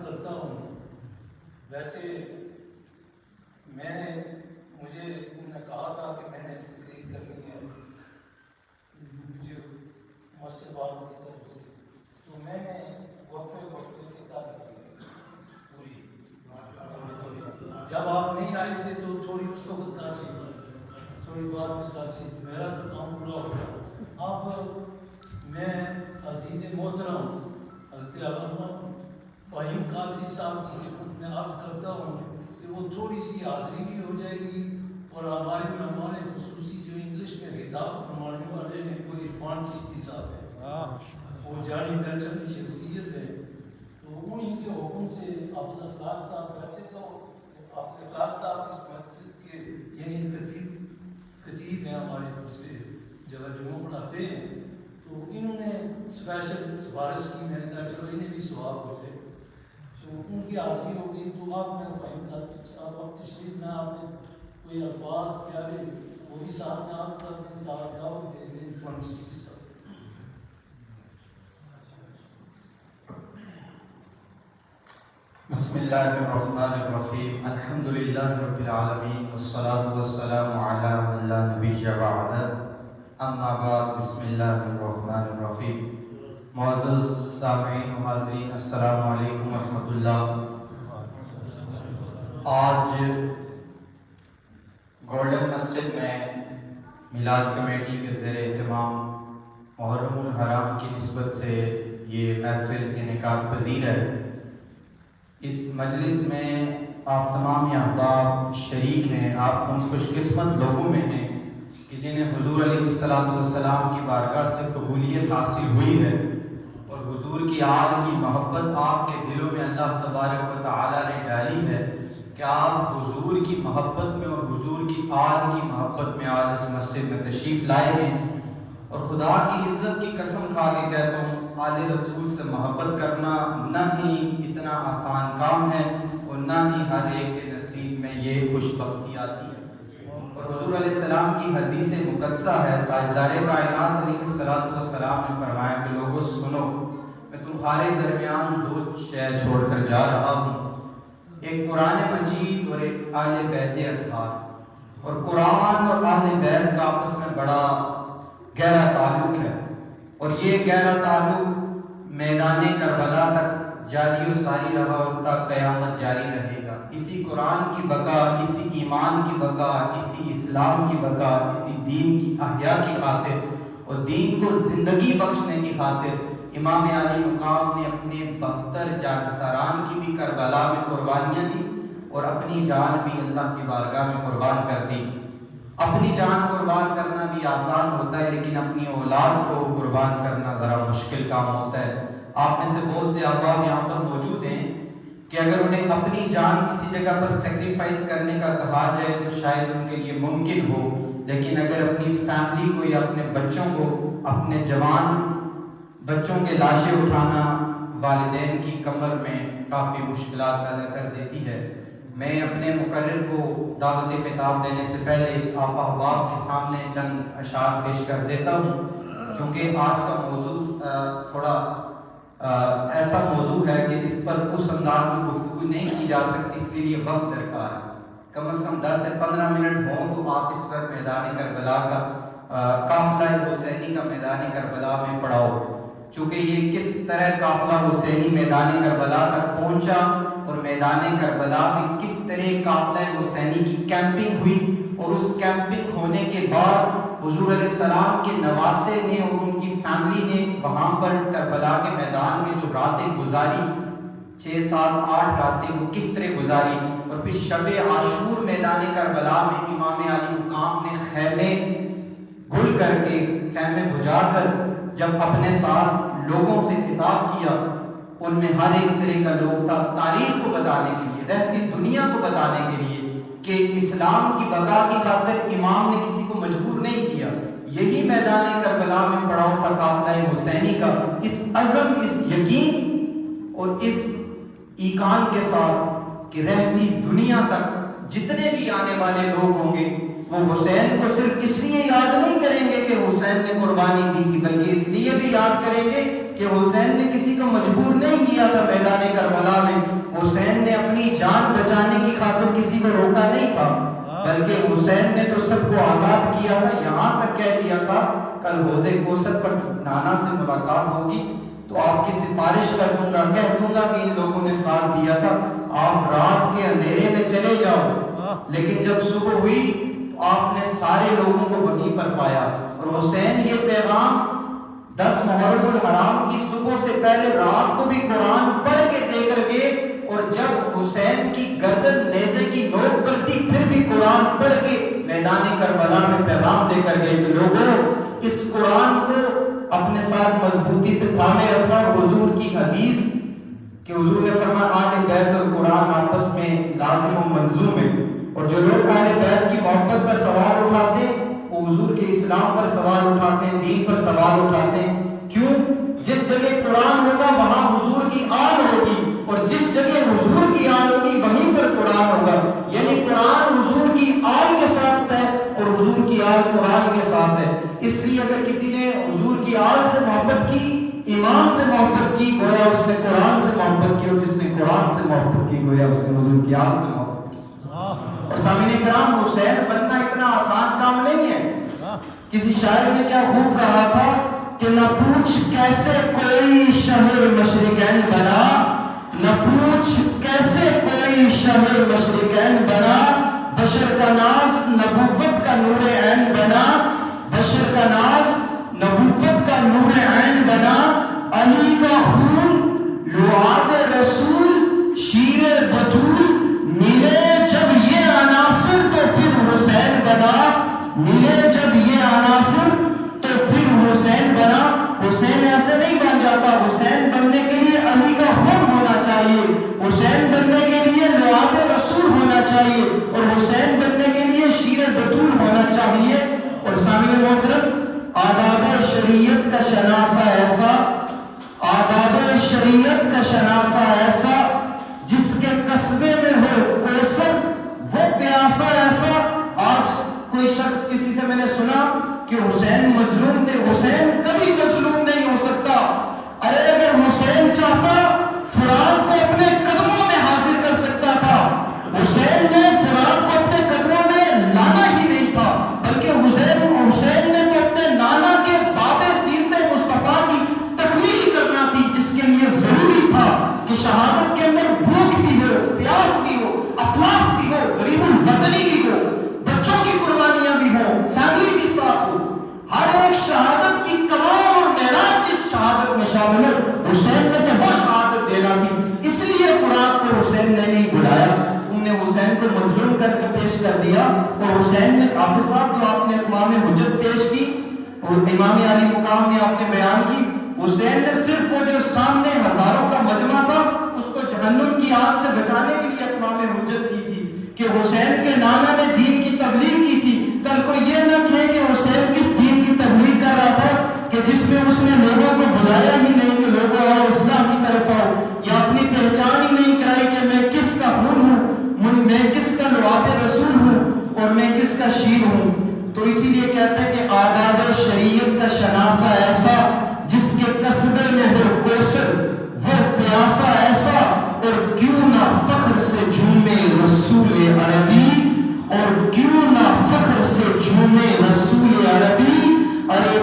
کرتا ہوں، ویسے مجھے انہوں نے کہا تھا کہ میں نے تقریر کرنی ہے مجھے مسجد والوں کی طرف سے، تو میں نے وقفے سے کر دی پوری. جب آپ نہیں آئے تھے تو تھوڑی اس کو بتا دی، تھوڑی بات بتا دی، میرا تو کام پورا ہو گیا. اب میں عزیز محترم حضرت علامہ فہیم قادری صاحب کی خدمت میں عرض کرتا ہوں کہ وہ تھوڑی سی حاضری بھی ہو جائے گی، اور ہمارے مہمان خصوصی جو انگلش میں خطاب فرمانے والے ہیں کوئی عرفان چشتی صاحب ہیں، وہ جانی پہچان کی شخصیت ہے، تو انہیں کے حکم سے افضل اخلاق صاحب، ویسے تو افضل اخلاق صاحب اس مسجد کے یعنی خطیب ہیں ہمارے دوسرے جگہ جمعہ پڑھاتے ہیں، تو انہوں نے اسپیشل سفارش کی. میں نے کہا چلو انہیں بھی ثواب ہو جائے، تو ان کی حاضری ہو گئی. تو آپ میں فہیم قادری صاحب آپ تشریف میں آپ نے کوئی الفاظ پیارے وہ بھی ساتھ میں عرض کر کے ساتھ جاؤ دے دیں عرفان چشتی صاحب. بسم اللہ الرحمن الرحیم. الحمد للہ رب العالمین والصلاة والسلام علی من لا نبی بعدہ. اما بعد، بسم اللہ الرحمن الرحیم. معزز سامعین و حاضرین، السلام علیکم ورحمۃ اللہ. آج گولڈن مسجد میں میلاد کمیٹی کے زیر اہتمام محرم الحرام کی نسبت سے یہ محفل انعقاد پذیر ہے. اس مجلس میں آپ تمام احباب شریک ہیں. آپ ان خوش قسمت لوگوں میں ہیں کہ جنہیں حضور علیہ السلام کی بارگاہ سے قبولیت حاصل ہوئی ہے، اور حضور کی آل کی محبت آپ کے دلوں میں اللہ تبارک و تعالی نے ڈالی ہے کہ آپ حضور کی محبت میں اور حضور کی آل کی محبت میں آج اس مسجد میں تشریف لائے ہیں. اور خدا کی عزت کی قسم کھا کے کہتا ہوں، آل رسول سے محبت کرنا نہ ہی اتنا آسان کام ہے، اور نہ ہی ہر ایک کے نصیب میں یہ خوش بختی آتی ہے. اور حضور علیہ السلام کی حدیث مقدسہ ہے، تاجدار کائنات علیہ السلام نے فرمایا کہ لوگوں سنو، میں تمہارے درمیان دو شے چھوڑ کر جا رہا ہوں، ایک قرآن مجید اور ایک اہل بیت اطہار. اور قرآن اور اہل بیت کا آپس میں بڑا گہرا تعلق ہے، اور یہ گہرا تعلق میدان کربلا تک جاری و ساری رہا اور تا قیامت جاری رہے گا. اسی قرآن کی بقا، اسی ایمان کی بقا، اسی اسلام کی بقا، اسی دین کی احیاء کی خاطر اور دین کو زندگی بخشنے کی خاطر امام علی مقام نے اپنے 72 جانثاران کی بھی کربلا میں قربانیاں دی، اور اپنی جان بھی اللہ کی بارگاہ میں قربان کر دی. اپنی جان قربان کرنا بھی آسان ہوتا ہے، لیکن اپنی اولاد کو قربان کرنا ذرا مشکل کام ہوتا ہے. آپ میں سے بہت سے احباب یہاں پر موجود ہیں کہ اگر انہیں اپنی جان کسی جگہ پر سیکریفائس کرنے کا کہا جائے تو شاید ان کے لیے ممکن ہو، لیکن اگر اپنی فیملی کو یا اپنے بچوں کو، اپنے جوان بچوں کے لاشیں اٹھانا والدین کی کمر میں کافی مشکلات پیدا کر دیتی ہے. میں اپنے مقرر کو دعوت خطاب دینے سے پہلے آپ احباب کے سامنے چند اشعار پیش کر دیتا ہوں. چونکہ آج کا موضوع تھوڑا ایسا موضوع ہے کہ اس پر اس انداز میں گفتگو نہیں کی جا سکتی، اس کے لیے وقت درکار ہے. کم از کم 10 سے 15 منٹ ہوں تو آپ اس پر میدان کربلا کا قافلہ حسینی کا میدان کربلا میں پڑھاؤ. چونکہ یہ کس طرح قافلہ حسینی میدان کربلا تک پہنچا اور میدان کربلا میں کس طرح قافلہ حسینی کی کیمپنگ ہوئی، اور اس کیمپنگ ہونے کے بعد حضور علیہ السلام کے نواسے نے اور ان کی فیملی نے وہاں پر کربلا کے میدان میں جو راتیں گزاری، 6 7 8 راتیں وہ کس طرح گزاری. اور پھر شب عاشور میدان کربلا میں امام علی مقام نے خیمے گل کر کے، خیمے بجھا کر جب اپنے ساتھ لوگوں سے خطاب کیا، ان میں ہر ایک طرح کا لوگ تھا، تاریخ کو بتانے کے لیے، رہتی دنیا کو بتانے کے لیے کہ اسلام کی بقا کی خاطر امام نے کسی کو مجبور نہیں کیا. یہی میدان کربلا میں پڑاؤ تھا قافلہ حسینی کا. اس عزم، اس یقین اور اس ایقان کے ساتھ کہ رہتی دنیا تک جتنے بھی آنے والے لوگ ہوں گے وہ حسین کو صرف اس لیے یاد نہیں کریں گے کہ حسین نے قربانی دی تھی، بلکہ اس لیے بھی یاد کریں گے کہ حسین نے کسی کو مجبور نہیں کیا تھا میدان کربلا میں، اپنی جان بچانے کی خاطر کسی کو روکا نہیں تھا، بلکہ حسین نے تو سب کو آزاد کیا تھا، یہاں تک کہہ دیا تھا کل حوض کوثر پر نانا سے ملاقات ہوگی تو آپ کی سفارش کر دوں گا، کہہ دوں گا کہ ان لوگوں نے ساتھ دیا تھا، آپ رات کے اندھیرے میں چلے جاؤ۔ لیکن جب صبح ہوئی تو آپ نے سارے لوگوں کو وہیں پر پایا، اور حسین یہ پیغام 10 محرم الحرام کی صبح سے پہلے رات کو بھی قرآن پڑھ کے دے کر گئے، اور جب حسین کی گردن نیزے کی نوک پر تھی پھر بھی قرآن پڑھ کے میدان کربلا میں پیغام دے کر گئے کہ لوگوں اس قرآن کو اپنے ساتھ مضبوطی سے تھامے رکھنا۔ اور حضور کی حدیث کہ حضور نے فرمایا اہل بیت اور قرآن آپس میں لازم و ملزوم ہے، اور جو لوگ اہل بیت کی محبت پر سوال اٹھاتے ہیں وہ حضور کے اسلام پر سوال اٹھاتے ہیں، دین پر سوال اٹھاتے ہیں۔ کیوں؟ جس جگہ قرآن ہوگا وہاں حضور کی آل ہوگی، اور جس جگہ حضور کی آل ہوگی وہیں پر قرآن ہوگا، یعنی قرآن حضور کی آل کے ساتھ ہے اور حضور کی آل قرآن کے ساتھ ہے۔ اس لیے اگر کسی نے حضور کی آل سے محبت کی، ایمان سے محبت کی، گویا اس نے قرآن سے محبت کی، اور جس نے قرآن سے محبت کی گویا اس نے حضور کی آل سے محبت کی۔ اور سامعین کرام، حسین بننا اتنا آسان کام نہیں ہے۔ کسی شاعر نے کیا خوب کہا تھا کہ نہ پوچھ کیسے کوئی شہر مشرقین بنا، نہ پوچھ کیسے کوئی شہر مشرقین بنا، بشر کا ناز نبوت کا نور عین بنا، بشر کا ناز نبوت کا نور عین بنا، علی کا خون لعاب رسول شیر بطول، ملے جب یہ عناصر تو پھر حسین بنا، ملے جب یہ عناصر تو پھر حسین بنا۔ حسین ایسے نہیں بن جاتا، حسین بننے کے لیے علی کا خون ہونا چاہیے، حسین بننے کے لیے لعاب رسول ہونا چاہیے، اور حسین بننے کے لیے شیر بطول ہونا چاہیے۔ اور سامعین محترم، آداب شریعت کا شناسہ ایسا، آداب شریعت کا شناسہ ایسا جس کے قصبے میں ہو کوثر وہ پیاسا ایسا۔ آج کوئی شخص کسی سے میں نے سنا کہ حسین مظلوم تھے، حسین کبھی مظلوم نہیں ہو سکتا۔ ارے اگر حسین چاہتا فرات کو اپنے قدموں میں حاضر کر سکتا تھا، حسین نے فرات کو اپنے قدموں میں لانا ہی نہیں تھا، بلکہ حسین نے تو اپنے نانا کے باب سیرت مصطفیٰ کی تکمیل کرنا تھی، جس کے لیے ضروری تھا کہ شہادت کے اندر بھوک بھی ہو، پیاس بھی ہو، افلاس بھی ہو، غریب الوطنی بھی ہو، بچوں کی قربانیاں بھی ہوں، فیملی بھی ساتھ ہو، ہر ایک شہادت کی کمال اور معراج جس شہادت میں شامل ہے، حسین نے تو وہ شہادت دینا تھی۔ اس لیے فرات کو حسین نے نہیں بلایا، تم نے حسین کو مظلوم کر کے پیش کر دیا۔ اور حسین نے کافی صاحب جو آپ نے اتمام حجت پیش کی اور امام علی مقام نے آپ نے بیان کی، حسین نے صرف وہ جو سامنے ہزاروں کا مجمع تھا اس کو جہنم کی آگ سے بچانے کے لیے اتمام حجت کی تھی کہ حسین کے نانا نے دین کی تبلیغ کی تھی۔ کل کو یہ نہ کہے کہ حسین کس دین کی تبلیغ کر رہا تھا کہ جس میں اس نے لوگوں کو بلایا ہی نہیں کہ لوگوں آؤ اسلام کی طرف آؤ، یا اپنی پہچان ہی نہیں کرائی کہ میں کس کا خون ہوں، میں کس کا لعاب رسول ہوں اور میں کس کا شیر ہوں۔ تو اسی لیے کہتے ہیں کہ آداب شریعت کا شناسہ ایسا جس کے قصبے میں ہو کوثر وہ پیاسا ایسا، اور کیوں نہ فخر سے جھومے رسول عربی، اور کیوں نہ فخر سے جھومے رسول عربی، ارے